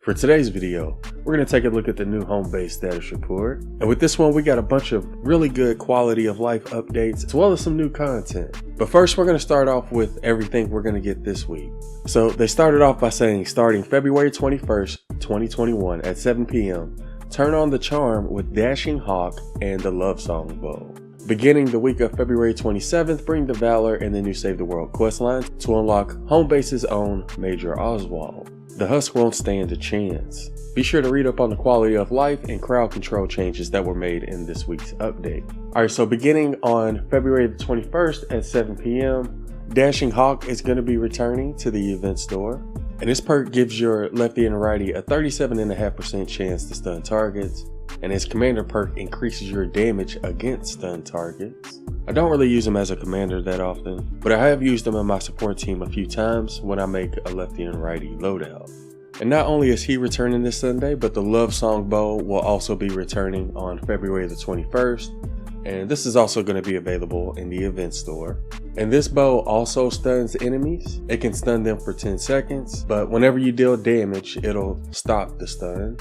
For today's video, we're going to take a look at the new home base status report. And with this one, we got a bunch of really good quality of life updates as well as some new content. But first, we're going to start off with everything we're going to get this week. So they started off by saying starting February 21st, 2021 at 7 p.m., turn on the charm with Dashing Hawk and the Love Song Bow. Beginning the week of February 27th, bring the Valor and the new Save the World questline to unlock home base's own Major Oswald. The Husk won't stand a chance. Be sure to read up on the quality of life and crowd control changes that were made in this week's update. Alright, so beginning on February the 21st at 7 p.m., Dashing Hawk is going to be returning to the event store. And this perk gives your lefty and righty a 37.5% chance to stun targets. And his commander perk increases your damage against stun targets. I don't really use him as a commander that often, but I have used him in my support team a few times when I make a lefty and righty loadout. And not only is he returning this Sunday, but the Love Song Bow will also be returning on February the 21st. And this is also going to be available in the event store. And this bow also stuns enemies. It can stun them for 10 seconds, but whenever you deal damage, it'll stop the stun.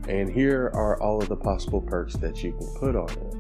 And here are all of the possible perks that you can put on it.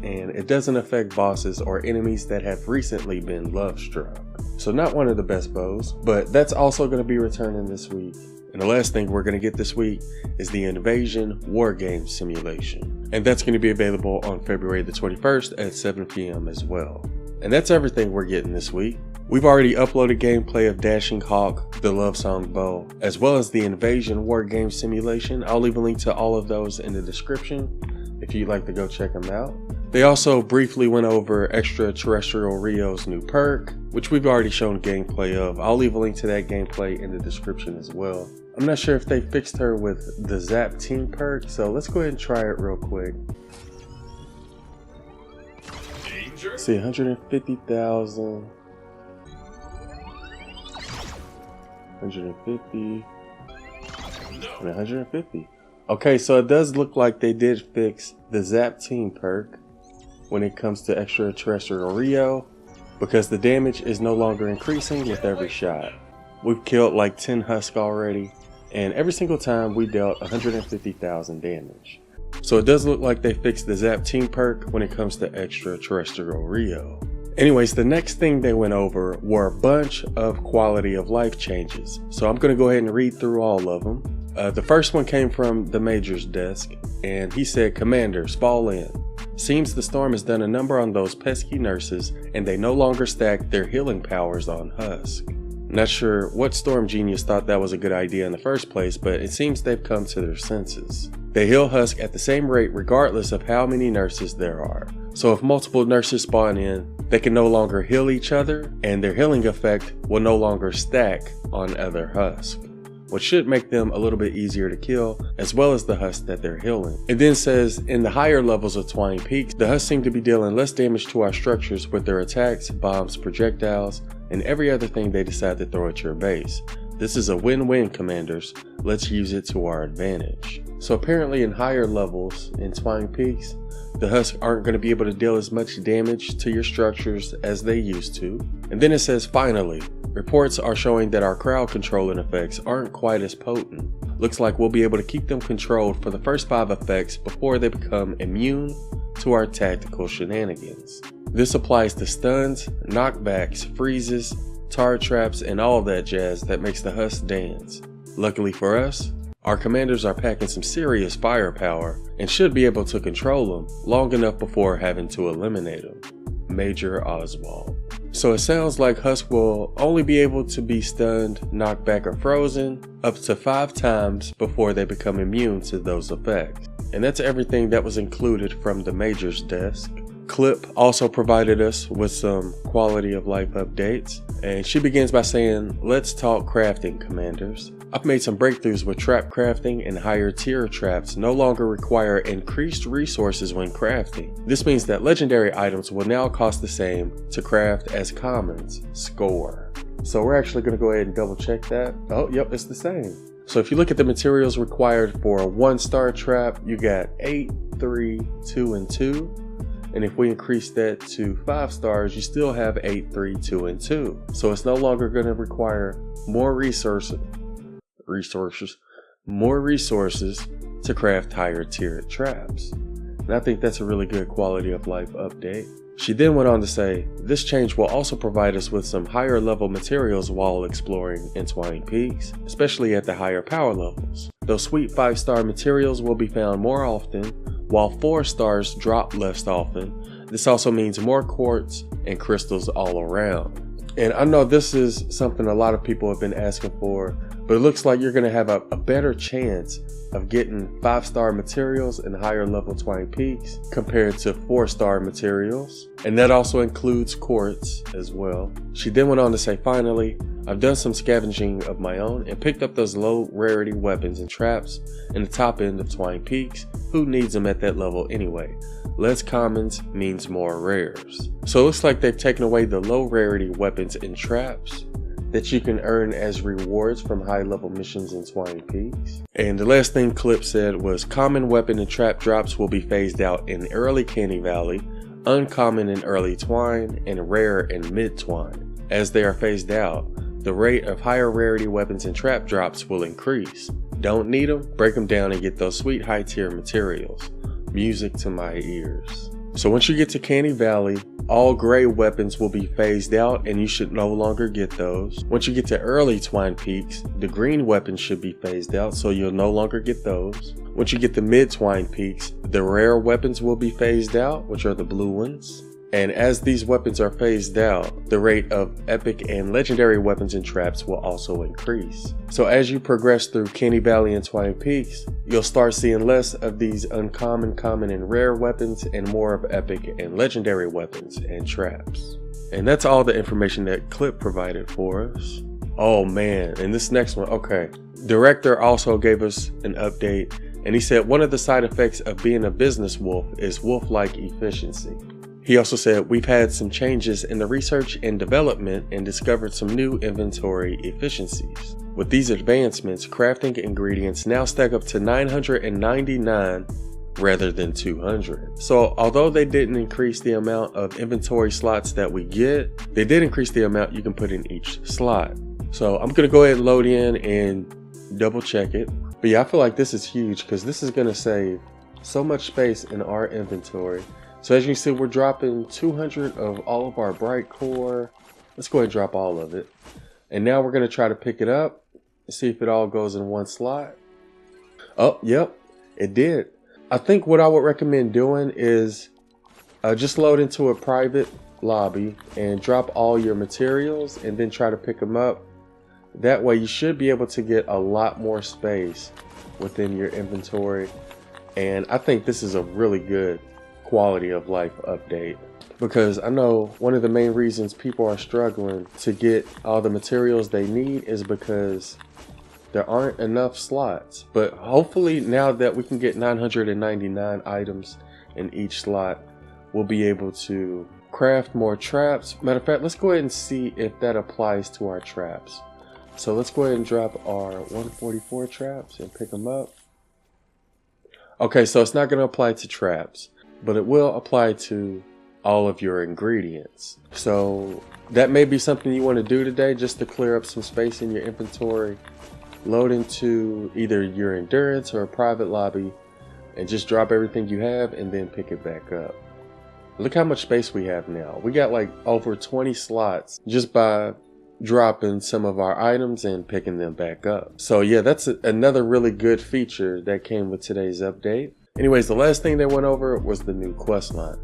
And it doesn't affect bosses or enemies that have recently been love struck. So not one of the best bows, but that's also going to be returning this week. And the last thing we're going to get this week is the Invasion Wargames simulation. And that's going to be available on February the 21st at 7 p.m. as well. And that's everything we're getting this week. We've already uploaded gameplay of Dashing Hawk, the Love Song Bow, as well as the Invasion Wargames simulation. I'll leave a link to all of those in the description if you'd like to go check them out. They also briefly went over Extraterrestrial Rio's new perk, which we've already shown gameplay of. I'll leave a link to that gameplay in the description as well. I'm not sure if they fixed her with the Zap Team perk, so let's go ahead and try it real quick. Danger? See, 150,000. 150 and 150. Okay, so it does look like they did fix the Zap Team perk when it comes to Extraterrestrial Rio, because the damage is no longer increasing with every shot. We've killed like 10 Husk already, and every single time we dealt 150,000 damage. So it does look like they fixed the Zap Team perk when it comes to Extraterrestrial Rio. Anyways, the next thing they went over were a bunch of quality of life changes. So I'm going to go ahead and read through all of them. The first one came from the Major's desk, and he said, "Commanders, fall in. Seems the storm has done a number on those pesky nurses, and they no longer stack their healing powers on Husk." Not sure what storm genius thought that was a good idea in the first place, but it seems they've come to their senses. They heal Husk at the same rate regardless of how many nurses there are. So if multiple nurses spawn in, they can no longer heal each other, and their healing effect will no longer stack on other Husk, which should make them a little bit easier to kill, as well as the Husk that they're healing. It then says, in the higher levels of Twining Peaks, the Husk seem to be dealing less damage to our structures with their attacks, bombs, projectiles, and every other thing they decide to throw at your base. This is a win-win, commanders. Let's use it to our advantage. So apparently in higher levels in Twining Peaks, the Husk aren't going to be able to deal as much damage to your structures as they used to. And then it says, finally, reports are showing that our crowd controlling effects aren't quite as potent. Looks like we'll be able to keep them controlled for the first 5 effects before they become immune to our tactical shenanigans. This applies to stuns, knockbacks, freezes, tar traps, and all that jazz that makes the Husk dance. Luckily for us, our commanders are packing some serious firepower and should be able to control them long enough before having to eliminate them. Major Oswald. So it sounds like Husk will only be able to be stunned, knocked back, or frozen up to 5 times before they become immune to those effects. And that's everything that was included from the Major's desk. Clip also provided us with some quality of life updates, and she begins by saying, "Let's talk crafting, commanders. I've made some breakthroughs with trap crafting, and higher tier traps no longer require increased resources when crafting. This means that legendary items will now cost the same to craft as commons. Score." So we're actually going to go ahead and double check that. Oh, yep, it's the same. So if you look at the materials required for a 1-star trap, you got 8, 3, 2, and 2. And if we increase that to 5 stars, you still have 8, 3, 2, and 2. So it's no longer going to require more resources more resources to craft higher tiered traps. And I think that's a really good quality of life update. She then went on to say, this change will also provide us with some higher level materials while exploring Entwined Peaks, especially at the higher power levels. Those sweet 5-star materials will be found more often, while 4 stars drop less often. This also means more quartz and crystals all around. And I know this is something a lot of people have been asking for, but it looks like you're going to have a better chance of getting 5-star materials and higher level Twine Peaks compared to 4-star materials. And that also includes quartz as well. She then went on to say, finally, I've done some scavenging of my own and picked up those low rarity weapons and traps in the top end of Twine Peaks. Who needs them at that level anyway? Less commons means more rares. So it looks like they've taken away the low rarity weapons and traps that you can earn as rewards from high level missions in Twine Peaks. And the last thing Clip said was common weapon and trap drops will be phased out in early Canny Valley, uncommon in early Twine, and rare in mid Twine. As they are phased out, the rate of higher rarity weapons and trap drops will increase. Don't need them? Break them down and get those sweet high tier materials. Music to my ears. So once you get to Canny Valley, all gray weapons will be phased out and you should no longer get those. Once you get to early Twine Peaks, the green weapons should be phased out, so you'll no longer get those. Once you get to mid Twine Peaks, the rare weapons will be phased out, which are the blue ones. And as these weapons are phased out, the rate of epic and legendary weapons and traps will also increase. So as you progress through Canny Valley and Twine Peaks, you'll start seeing less of these uncommon, common, and rare weapons and more of epic and legendary weapons and traps. And that's all the information that Clip provided for us. Oh man, and this next one, okay. Director also gave us an update, and he said one of the side effects of being a business wolf is wolf-like efficiency. He also said, we've had some changes in the research and development and discovered some new inventory efficiencies. With these advancements, crafting ingredients now stack up to 999 rather than 200. So although they didn't increase the amount of inventory slots that we get, they did increase the amount you can put in each slot. So I'm going to go ahead and load in and double check it. But yeah, I feel like this is huge because this is going to save so much space in our inventory. So as you can see, we're dropping 200 of all of our bright core. Let's go ahead and drop all of it. And now we're going to try to pick it up and see if it all goes in one slot. Oh, yep, it did. I think what I would recommend doing is just load into a private lobby and drop all your materials and then try to pick them up. That way you should be able to get a lot more space within your inventory. And I think this is a really good quality of life update, because I know one of the main reasons people are struggling to get all the materials they need is because there aren't enough slots. But hopefully now that we can get 999 items in each slot, we'll be able to craft more traps. Matter of fact, let's go ahead and see if that applies to our traps. So let's go ahead and drop our 144 traps and pick them up. Okay, so it's not going to apply to traps, but it will apply to all of your ingredients. So that may be something you want to do today just to clear up some space in your inventory. Load into either your endurance or a private lobby and just drop everything you have and then pick it back up. Look how much space we have now. We got like over 20 slots just by dropping some of our items and picking them back up. So yeah, that's another really good feature that came with today's update. Anyways, the last thing they went over was the new quest line.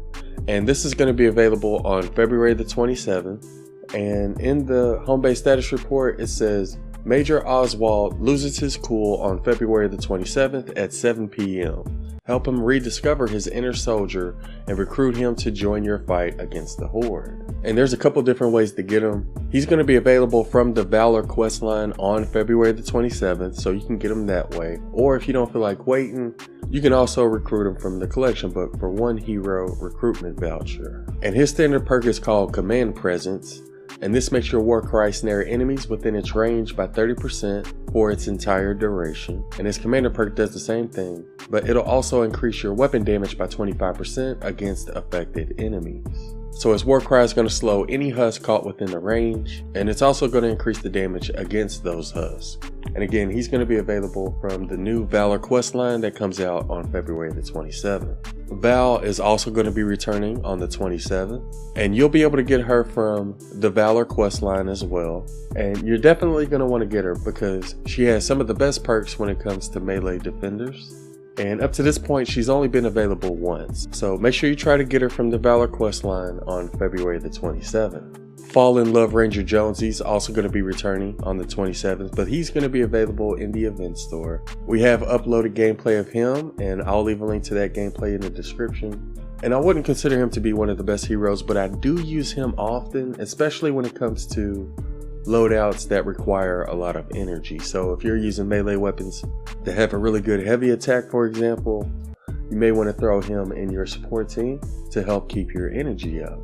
And this is going to be available on February the 27th. And in the home base status report, it says Major Oswald loses his cool on February the 27th at 7 p.m. Help him rediscover his inner soldier and recruit him to join your fight against the Horde. And there's a couple different ways to get him. He's going to be available from the Valor quest line on February the 27th, so you can get him that way. Or if you don't feel like waiting, you can also recruit him from the collection book for 1 hero recruitment voucher. And his standard perk is called Command Presence, and this makes your Warcry snare enemies within its range by 30% for its entire duration. And his commander perk does the same thing, but it'll also increase your weapon damage by 25% against affected enemies. So his war cry is going to slow any husk caught within the range, and it's also going to increase the damage against those husks. And again, he's going to be available from the new Valor quest line that comes out on February the 27th. Val is also going to be returning on the 27th, and you'll be able to get her from the Valor quest line as well. And you're definitely going to want to get her because she has some of the best perks when it comes to melee defenders. And up to this point, she's only been available once. So make sure you try to get her from the Valor quest line on February the 27th. Fall in Love Ranger Jonesy's also going to be returning on the 27th, but he's going to be available in the event store. We have uploaded gameplay of him, and I'll leave a link to that gameplay in the description. And I wouldn't consider him to be one of the best heroes, but I do use him often, especially when it comes to loadouts that require a lot of energy. So if you're using melee weapons that have a really good heavy attack, for example, you may want to throw him in your support team to help keep your energy up.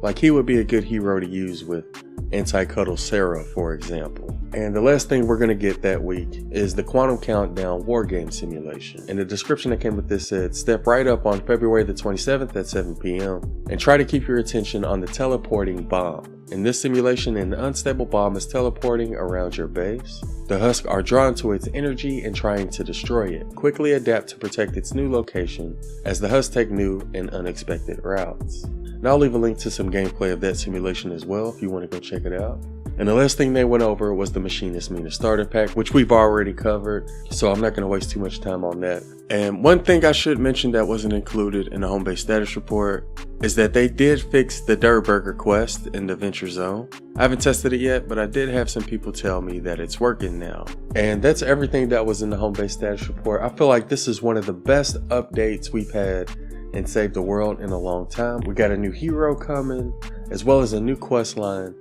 Like, he would be a good hero to use with Anti-Cuddle Sarah, for example. And the last thing we're going to get that week is the Quantum Countdown Wargame simulation. And the description that came with this said, step right up on February the 27th at 7 p.m. and try to keep your attention on the teleporting bomb. In this simulation, an unstable bomb is teleporting around your base. The husks are drawn to its energy and trying to destroy it. Quickly adapt to protect its new location as the husks take new and unexpected routes. And I'll leave a link to some gameplay of that simulation as well if you want to go check it out. And the last thing they went over was the Machinist Mina starter pack, which we've already covered, so I'm not going to waste too much time on that. And one thing I should mention that wasn't included in the home base status report is that they did fix the Dirt Burger quest in the Venture Zone. I haven't tested it yet, but I did have some people tell me that it's working now. And that's everything that was in the home base status report. I feel like this is one of the best updates we've had in Save the World in a long time. We got a new hero coming, as well as a new quest line,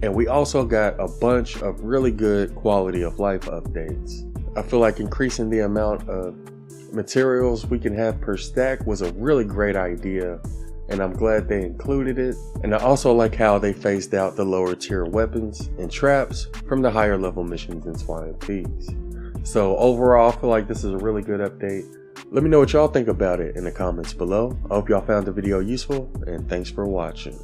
and we also got a bunch of really good quality of life updates. I feel like increasing the amount of materials we can have per stack was a really great idea, and I'm glad they included it. And I also like how they phased out the lower tier weapons and traps from the higher level missions in Swine Peaks. So overall, I feel like this is a really good update. Let me know what y'all think about it in the comments below. I hope y'all found the video useful, and thanks for watching.